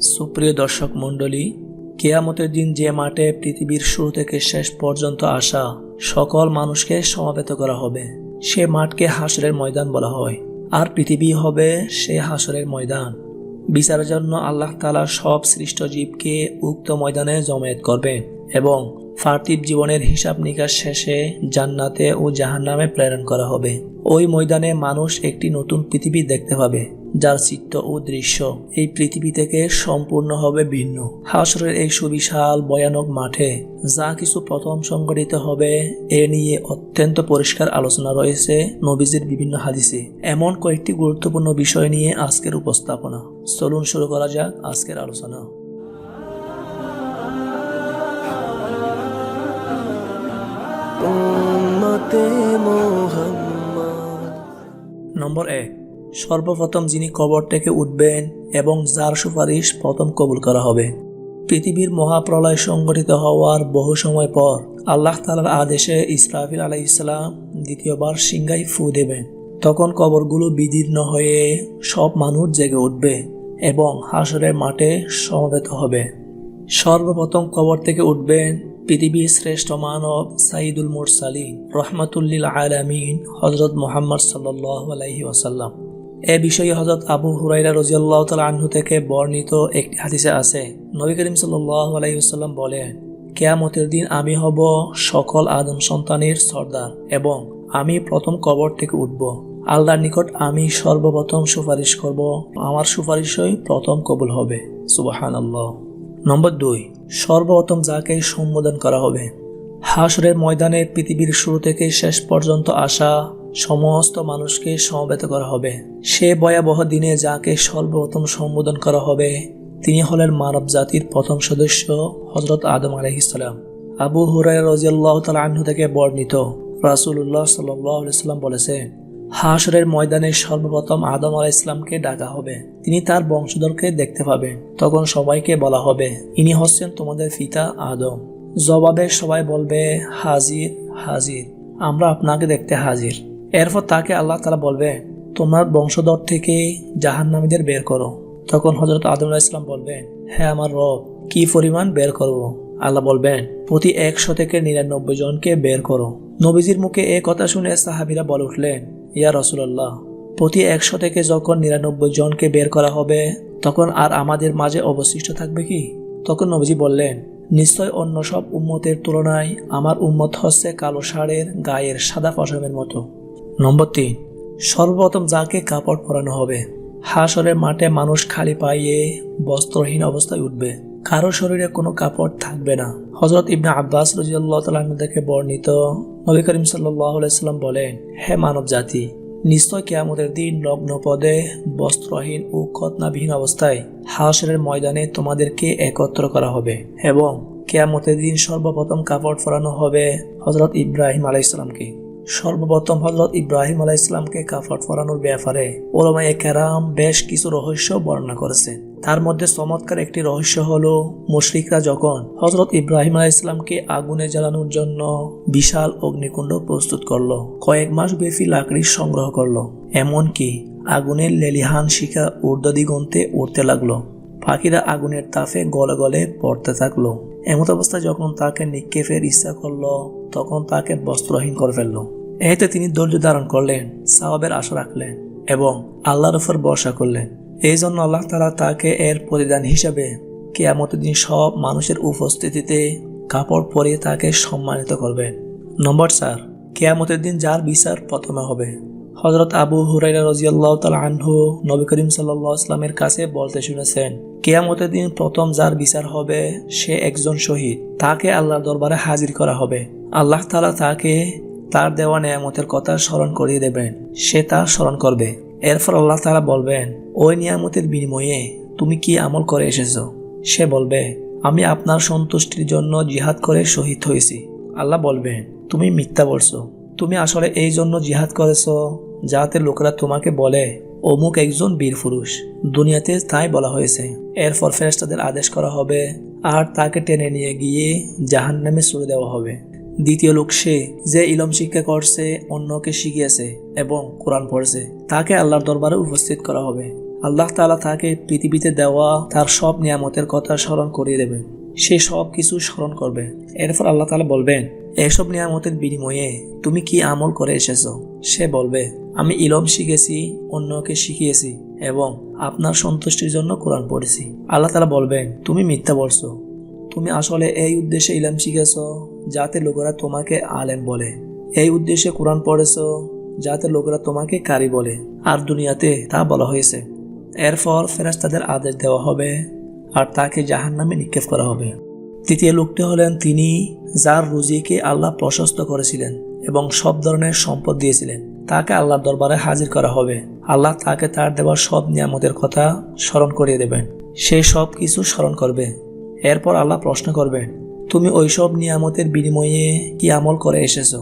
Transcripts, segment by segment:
সুপ্রিয় দর্শক মণ্ডলী, কিয়ামতের দিন যে মাঠে পৃথিবীর শুরু থেকে শেষ পর্যন্ত আসা সকল মানুষকে সমবেত করা হবে, সে মাঠকে হাসরের ময়দান বলা হয়। আর পৃথিবী হবে সে হাসরের ময়দান। বিচারের জন্য আল্লাহ তাআলা সব সৃষ্ট জীবকে উক্ত ময়দানে জমায়েত করবেন এবং পার্থিব জীবনের হিসাব নিকাশ শেষে জান্নাতে ও জাহান্নামে প্রেরণ করা হবে। ওই ময়দানে মানুষ একটি নতুন পৃথিবী দেখতে পাবে, যার চিত্র ও দৃশ্য এই পৃথিবী থেকে সম্পূর্ণ হবে ভিন্ন। হাসরের এই সুবিশাল ভয়ানক মাঠে যা কিছু প্রথম সংঘটিত হবে এ নিয়ে অত্যন্ত পরিষ্কার আলোচনা রয়েছে নবীজির বিভিন্ন হাদিসে। এমন কয়েকটি গুরুত্বপূর্ণ বিষয় নিয়ে আজকের উপস্থাপনা। চলুন শুরু করা যাক আজকের আলোচনা। নম্বর 1, সর্বপ্রথম যিনি কবর থেকে উঠবেন এবং যার সুপারিশ প্রথম কবুল করা হবে। পৃথিবীর মহাপ্রলয় সংঘটিত হওয়ার বহু সময় পর আল্লাহ তাআলার আদেশে ইসরাফিল আলাইহিস সালাম দ্বিতীয়বার সিংহায় ফু দেবেন। তখন কবরগুলো বিদীর্ণ হয়ে সব মানুষ জেগে উঠবে এবং হাসরের মাঠে সমবেত হবে। সর্বপ্রথম কবর থেকে উঠবেন পৃথিবীর শ্রেষ্ঠ মানব সাইয়্যিদুল মুরসালিন রাহমাতুল লিল আলামিন হযরত মুহাম্মদ সাল্লাল্লাহু আলাইহি ওয়াসাল্লাম। এ বিষয়ে হযরত আবু হুরায়রা রাদিয়াল্লাহু তাআলা আনহু থেকে বর্ণিত একটি হাদিসে আছে, নবী করিম সাল্লাল্লাহু আলাইহি ওয়াসাল্লাম বলেন, কিয়ামতের দিন আমি হব সকল আদম সন্তানের সর্দার এবং আমি প্রথম কবর থেকে উঠব। আল্লাহর নিকট আমি সর্বপ্রথম সুপারিশ করব, আমার সুপারিশই প্রথম কবুল হবে। সুবহানাল্লাহ। নম্বর 2, সর্বপ্রথম যাকে সম্বোধন করা হবে। হাসরের ময়দানে পৃথিবীর শুরু থেকে শেষ পর্যন্ত আসা সমস্ত মানুষকে সমবেত করা হবে। সে ভয়াবহ দিনে যাকে সর্বপ্রথম সম্বোধন করা হবে তিনি হলেন মানব জাতির প্রথম সদস্য হযরত আদম আলাইহিস সালাম। আবু হুরায়রা রাদিয়াল্লাহু তাআলা আনহু থেকে বর্ণিত, রাসূলুল্লাহ সাল্লাল্লাহু আলাইহি ওয়াসাল্লাম বলেছেন, হাসরের ময়দানে সর্বপ্রথম আদম আলাইহিস সালামকে ডাকা হবে। তিনি তার বংশধরকে দেখতে পাবেন। তখন সবাইকে বলা হবে, ইনি হচ্ছেন তোমাদের পিতা আদম। জবাবে সবাই বলবে, হাজির হাজির, আমরা আপনাকে দেখতে হাজির। এরপর তাকে আল্লাহ তাআলা বলবে, তোমার বংশধর থেকে জাহান্নামীদের বের করো। তখন হযরত আদম আলাইহিস সালাম বলবেন, হ্যাঁ আমার রব, কি পরিমাণ বের করব? আল্লাহ বলবেন, প্রতি 100 থেকে 99 জনকে বের করো। নবীজির মুখে এই কথা শুনে সাহাবীরা বলে উঠলেন, ইয়া রাসূলুল্লাহ, প্রতি 100 থেকে যখন 99 জনকে বের করা হবে তখন আর আমাদের মাঝে অবশিষ্ট থাকবে কি? তখন নবীজি বললেন, নিশ্চয় অন্য সব উম্মতের তুলনায় আমার উম্মত হচ্ছে কালো ষাঁড়ের গায়ের সাদা পশমের মতো। নম্বর 3, সর্বপ্রথম যাকে কাপড় পরানো হবে। হাসরের মাঠে মানুষ খালি পায়ে বস্ত্রহীন অবস্থায় উঠবে, কারো শরীরে কোনো কাপড় থাকবে না। হযরত ইবনে আব্বাস রাদিয়াল্লাহু তাআলা আনহু থেকে বর্ণিত, নবী করিম সাল্লাল্লাহু আলাইহি ওয়াসাল্লাম বলেন, হে মানব জাতি, নিশ্চয় কিয়ামতের দিন নগ্ন পদে বস্ত্রহীন ও খৎনাবিহীন অবস্থায় হাসরের ময়দানে তোমাদেরকে একত্র করা হবে এবং কিয়ামতের দিন সর্বপ্রথম কাপড় পরানো হবে হযরত ইব্রাহিম আলাইহিস সালামকে। সর্বপ্রথম হযরত ইব্রাহিম আলাইহিস সালামকে কাপড় পরানোর ব্যাপারে উলামায়ে কেরাম বেশ কিছু রহস্য বর্ণনা করেছেন। তার মধ্যে চমৎকার একটি রহস্য হলো, মুশরিকরা যখন হযরত ইব্রাহিম আলাইহিস সালামকে আগুনে জ্বালানোর জন্য বিশাল অগ্নিকুণ্ড প্রস্তুত করলো, কয়েক মাস ব্যাপী লাকড়ি সংগ্রহ করলো, এমনকি আগুনের লেলিহান শিখা ঊর্ধ্বদিগন্তে উঠতে লাগলো। পাখিরা আগুনের তাপে গলে গলে পড়তে থাকলো। এমত অবস্থায় যখন তাকে নিক্ষেপের ইচ্ছা করলো তখন তাকে বস্ত্রহীন করে ফেললো। এতে তিনি ধৈর্য ধারণ করলেন, সওয়াবের আশা রাখলেন এবং আল্লাহর উপর ভরসা করলেন। এই জন্য আল্লাহ তাআলা তাকে এর প্রতিদান হিসেবে কিয়ামতের দিন সব মানুষের উপস্থিতিতে কাপড় পরিয়ে তাকে সম্মানিত করবেন। নম্বর 4, কিয়ামতের দিন যার বিচার প্রথমে হবে। হযরত আবু হুরায়রা রাদিয়াল্লাহু তাআলা আনহু নবী করিম সাল্লাল্লাহু আলাইহি ওয়াসাল্লামের কাছে বলতে শুনেছেন, কিয়ামতের দিন প্রথম যার বিচার হবে সে একজন শহীদ। তাকে আল্লাহর দরবারে হাজির করা হবে। আল্লাহ তাআলা তাকে তার দেওয়া নিয়ামতের কথা স্মরণ করিয়ে দেবেন। সে তা স্মরণ করবে। এরপর আল্লাহ তাআলা বলবেন, ওই নিয়ামতের বিনিময়ে তুমি কি আমল করে এসেছো? সে বলবে, আমি আপনার সন্তুষ্টির জন্য জিহাদ করে শহীদ হয়েছি। আল্লাহ বলবেন, তুমি মিথ্যা বলছো। তুমি আসলে এই জন্য জিহাদ করেছো যাতে লোকেরা তোমাকে বলে অমুক একজন বীর পুরুষ। দুনিয়াতে তাই বলা হয়েছে। এরপর ফেরেশতাদের আদেশ করা হবে আর তাকে টেনে নিয়ে গিয়ে জাহান্নামে ছুড়ে দেওয়া হবে। দ্বিতীয় লোক সে যে ইলম শিক্ষা করছে, অন্যকে শিখিয়েছে এবং কোরআন পড়ছে, তাকে আল্লাহর দরবারে উপস্থিত করা হবে। আল্লাহ তাআলা তাকে পৃথিবীতে দেওয়া তার সব নিয়ামতের কথা স্মরণ করিয়ে দেবেন। সে সব কিছু স্মরণ করবে। এরপর আল্লাহ তাআলা বলবেন, এসব নিয়ামতের বিনিময়ে তুমি কি আমল করে এসেছো? সে বলবে, আমি ইলম শিখেছি, অন্যকে শিখিয়েছি এবং আপনার সন্তুষ্টির জন্য কোরআন পড়েছি। আল্লাহ তাআলা বলবেন, তুমি মিথ্যা বলছো। তুমি আসলে এই উদ্দেশ্যে ইলম শিখেছো যাতে লোকেরা তোমাকে আলেম বলে, এই উদ্দেশ্যে কোরআন পড়েছো যাতে লোকেরা তোমাকে কারি বলে, আর দুনিয়াতে তা বলা হয়েছে। এরপর ফেরেশতাদের আদেশ দেওয়া হবে আর তাকে জাহান্নামে নিক্ষেপ করা হবে। তৃতীয় লোকটি হলেন তিনি যার রুজিকে আল্লাহ প্রশস্ত করেছিলেন এবং সব ধরনের সম্পদ দিয়েছিলেন। তাকে আল্লাহর দরবারে হাজির করা হবে। আল্লাহ তাকে তার দেওয়া সব নিয়ামতের কথা স্মরণ করিয়ে দেবেন। সে সব কিছু স্মরণ করবে। এরপর আল্লাহ প্রশ্ন করবেন, তুমি ওইসব নিয়ামতের বিনিময়ে কি আমল করে এসেছো?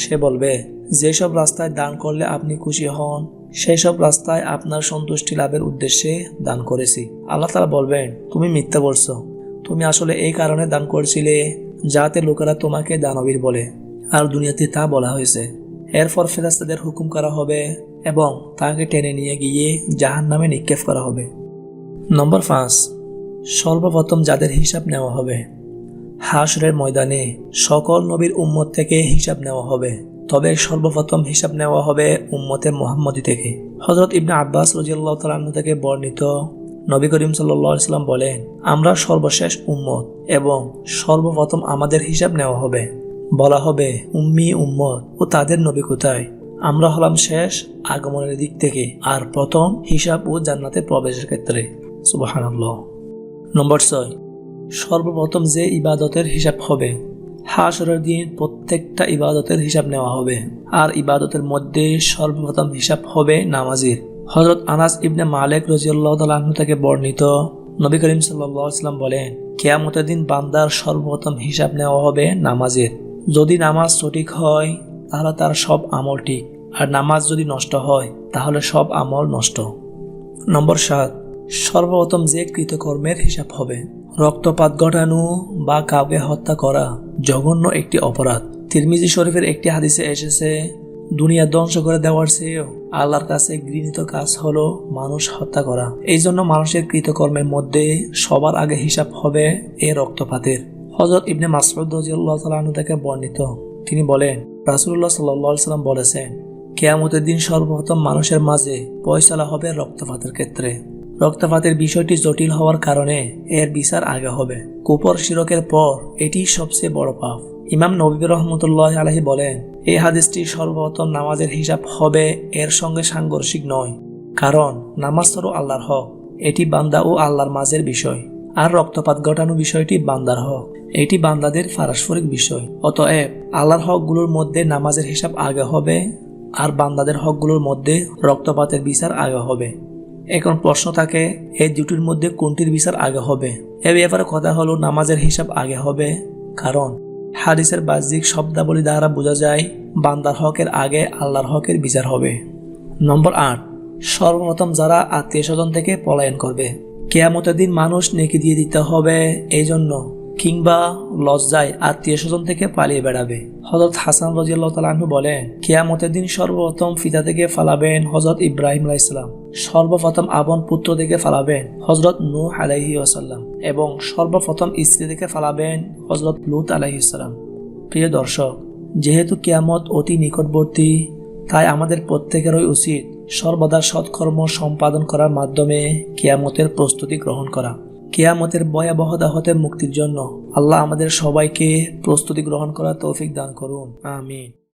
সে বলবে, যেসব রাস্তায় দান করলে আপনি খুশি হন সেই সব রাস্তায় আপনার সন্তুষ্টি লাভের উদ্দেশ্যে দান করেছি। আল্লাহ তাআলা বলবেন, তুমি মিথ্যা বলছো। তুমি আসলে এই কারণে দান করছিলে যাতে লোকেরা তোমাকে দানবীর বলে, আর দুনিয়াতে তা বলা হয়েছে। এরপর ফেরেশতাদের হুকুম করা হবে এবং তাকে টেনে নিয়ে গিয়ে জাহান্নামে নিক্ষেপ করা হবে। নম্বর 5, সর্বপ্রথম যাদের হিসাব নেওয়া হবে। হাশরের ময়দানে সকল নবীর উম্মত থেকে হিসাব নেওয়া হবে, তবে সর্বপ্রথম হিসাব নেওয়া হবে উম্মতে মুহাম্মদী থেকে। হযরত ইবনে আব্বাস রাদিয়াল্লাহু তাআলা আনহু থেকে বর্ণিত, নবী করিম সাল্লাল্লাহু আলাইহি ওয়াসাল্লাম বলেন, আমরা সর্বশেষ উম্মত এবং সর্বপ্রথম আমাদের হিসাব নেওয়া হবে। বলা হবে, উম্মি উম্মত ও তাদের নবী কোথায়? আমরা হলাম শেষ আগমনের দিক থেকে আর প্রথম হিসাব ও জান্নাতে প্রবেশের ক্ষেত্রে। সুবহানাল্লাহ। নম্বর 6, সর্বপ্রথম যে ইবাদতের হিসাব হবে। হাশরের দিন প্রত্যেকটা ইবাদতের হিসাব নেওয়া হবে, আর ইবাদতের মধ্যে সর্বপ্রথম হিসাব হবে নামাজের। হযরত আনাস ইবনে মালিক রাদিয়াল্লাহু তাআলা আনহু থেকে বর্ণিত, নবী করিম সাল্লাল্লাহু আলাইহি ওয়াসাল্লাম বলেন, কিয়ামতের দিন বান্দার সর্বপ্রথম হিসাব নেওয়া হবে নামাজের। যদি নামাজ সঠিক হয় তাহলে তার সব আমল ঠিক, আর নামাজ যদি নষ্ট হয় তাহলে সব আমল নষ্ট। নম্বর 7, সর্বপ্রথম যে কৃতকর্মের হিসাব হবে। রক্তপাত ঘটানো বা কাউকে হত্যা করা জঘন্য একটি অপরাধ। তিরমিজি শরীফের একটি হাদিসে এসেছে, দুনিয়া ধ্বংস করে দেওয়ার চেয়েও আল্লাহর কাছে ঘৃণিত কাজ হলো মানুষ হত্যা করা। এই জন্য মানুষের কৃতকর্মের মধ্যে সবার আগে হিসাব হবে এই রক্তপাতের। হযরত ইবনে মাসউদ রাদিয়াল্লাহু তাআলা আনহু থেকে বর্ণিত, তিনি বলেন, রাসূলুল্লাহ সাল্লাল্লাহু আলাইহি ওয়াসাল্লাম বলেছেন, কিয়ামতের দিন সর্বপ্রথম মানুষের মাঝে ফয়সালা হবে রক্তপাতের ক্ষেত্রে। রক্তপাতের বিষয়টি জটিল হওয়ার কারণে এর বিচার আগে হবে। কুফর শিরকের পর এটি সবচেয়ে বড় পাপ। ইমাম নববী রাহমাতুল্লাহি আলাইহি বলেন, এই হাদিসটি সর্বপ্রথম নামাজের হিসাব হবে এর সঙ্গে সাংঘর্ষিক নয়, কারণ নামাজ হলো আল্লাহর হক, এটি বান্দা ও আল্লাহর মাঝের বিষয়, আর রক্তপাত ঘটানো বিষয়টি বান্দার হক, এটি বান্দাদের পারস্পরিক বিষয়। অতএব আল্লাহর হকগুলোর মধ্যে নামাজের হিসাব আগে হবে আর বান্দাদের হকগুলোর মধ্যে রক্তপাতের বিচার আগে হবে। এখন প্রশ্ন থাকে, এই দুটির মধ্যে কোনটির বিচার আগে হবে? এ ব্যাপারে কথা হলো নামাজের হিসাব আগে হবে, কারণ হাদিসের বাহ্যিক শব্দাবলী দ্বারা বোঝা যায় বান্দার হকের আগে আল্লাহর হকের বিচার হবে। নম্বর 8, সর্বপ্রথম যারা আত্মীয় স্বজন থেকে পলায়ন করবে। কিয়ামতের দিন মানুষ নেকি দিয়ে দিতে হবে এই জন্য, কিংবা লজ্জায় আত্মীয় স্বজন থেকে পালিয়ে বেড়াবে। হযরত হাসান রাদিয়াল্লাহু তাআলা আনহু বলেন, কিয়ামতের দিন সর্বপ্রথম পিতা থেকে ফালাবেন হযরত ইব্রাহিম আলাইহিস সালাম, সর্বপ্রথম আপন পুত্র থেকে ফালাবেন হযরত নূহ আলাইহি ওয়াসাল্লাম এবং সর্বপ্রথম স্ত্রী থেকে ফালাবেন হযরত লূত আলাইহিস সালাম। প্রিয় দর্শক, যেহেতু কিয়ামত অতি নিকটবর্তী, তাই আমাদের প্রত্যেকেরই উচিত সর্বদা সৎকর্ম সম্পাদন করার মাধ্যমে কিয়ামতের প্রস্তুতি গ্রহণ করা। কিয়ামতের ভয়াবহতা হতে মুক্তির জন্য আল্লাহ আমাদের সবাইকে প্রস্তুতি গ্রহণ করার তৌফিক দান করুন। আমিন।